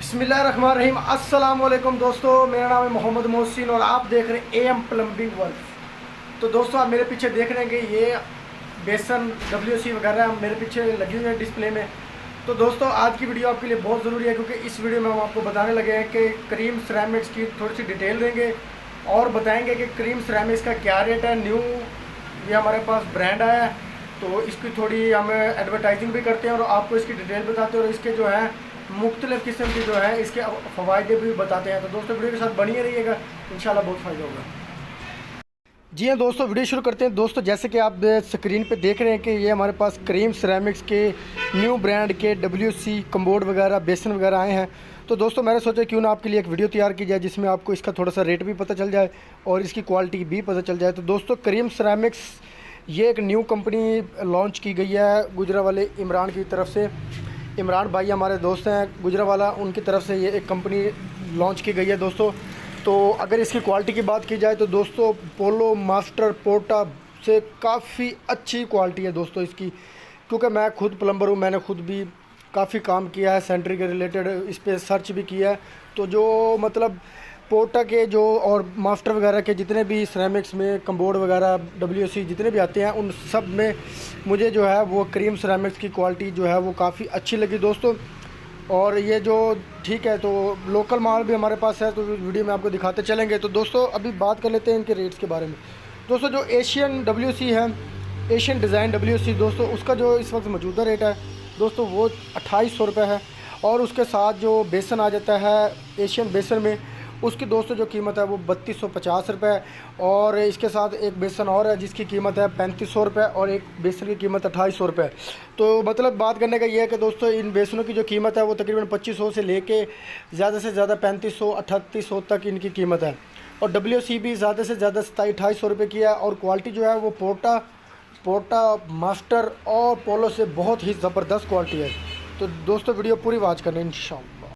बिस्मिल्लाहिर्रहमानिर्रहीम। अस्सलाम वालेकुम दोस्तों, मेरा नाम है मोहम्मद मोहसिन और आप देख रहे हैं एएम प्लम्बिंग वर्क। तो दोस्तों आप मेरे पीछे देख रहे हैं कि ये बेसन WC वगैरह मेरे पीछे लगी हुई है डिस्प्ले में। तो दोस्तों आज की वीडियो आपके लिए बहुत ज़रूरी है, क्योंकि इस वीडियो में हम आपको बताने लगे हैं कि करीम सिरेमिक्स की थोड़ी सी डिटेल देंगे और बताएंगे कि करीम सिरेमिक्स का क्या रेट है। न्यू ये हमारे पास ब्रांड आया है, तो इसकी थोड़ी हम एडवर्टाइजिंग भी करते हैं और आपको इसकी डिटेल बताते हैं और इसके जो है मुख्तलिफ़ किस्म की जो है इसके फ़वाइद भी बताते हैं। तो दोस्तों वीडियो के साथ बनिए रहिएगा, इंशाल्लाह बहुत फ़ायदा होगा। जी हाँ दोस्तों, वीडियो शुरू करते हैं। दोस्तों जैसे कि आप स्क्रीन पे देख रहे हैं कि ये हमारे पास करीम सिरेमिक्स के न्यू ब्रांड के WC कम्बोर्ड वगैरह बेसन वगैरह आए हैं। तो दोस्तों मैंने सोचा क्यों ना आपके लिए एक वीडियो तैयार की जाए जिसमें आपको इसका थोड़ा सा रेट भी पता चल जाए और इसकी क्वालिटी भी पता चल जाए। तो दोस्तों करीम सिरेमिक्स ये एक न्यू कंपनी लॉन्च की गई है गुजरावाले इमरान की तरफ से। इमरान भाई हमारे दोस्त हैं गुजरावाला, उनकी तरफ से ये एक कंपनी लॉन्च की गई है दोस्तों। तो अगर इसकी क्वालिटी की बात की जाए तो दोस्तों पोलो मास्टर पोर्टा से काफ़ी अच्छी क्वालिटी है दोस्तों इसकी, क्योंकि मैं खुद प्लम्बर हूँ, मैंने खुद भी काफ़ी काम किया है सेंट्री के रिलेटेड, इस पर सर्च भी किया है। तो जो मतलब पोर्टा के जो और मास्टर वगैरह के जितने भी सिरेमिक्स में कम्बोर्ड वगैरह WC जितने भी आते हैं उन सब में मुझे जो है वो करीम सिरेमिक्स की क्वालिटी जो है वो काफ़ी अच्छी लगी दोस्तों। और ये जो ठीक है, तो लोकल माल भी हमारे पास है, तो वीडियो में आपको दिखाते चलेंगे। तो दोस्तों अभी बात कर लेते हैं इनके रेट्स के बारे में। दोस्तों जो एशियन WC है, एशियन डिज़ाइन WC दोस्तों, उसका जो इस वक्त मौजूदा रेट है दोस्तों वो 2800 रुपये है। और उसके साथ जो बेसन आ जाता है एशियन बेसन में, उसकी दोस्तों जो कीमत है वो 3250 रुपये। और इसके साथ एक बेसन और है जिसकी कीमत है 3500 रुपये और एक बेसन की कीमत 2800 रुपये। तो मतलब बात करने का ये है कि दोस्तों इन बेसनों की जो कीमत है वो तकरीबन 2500 से लेके ज़्यादा से ज़्यादा 3500 3800 तक इनकी कीमत है। और WC भी ज़्यादा से ज़्यादा 2700 रुपये की है। और क्वालिटी जो है वो पोर्टा मास्टर और पोलो से बहुत ही ज़बरदस्त क्वालिटी है। तो दोस्तों वीडियो पूरी वॉच करना इंशाल्लाह।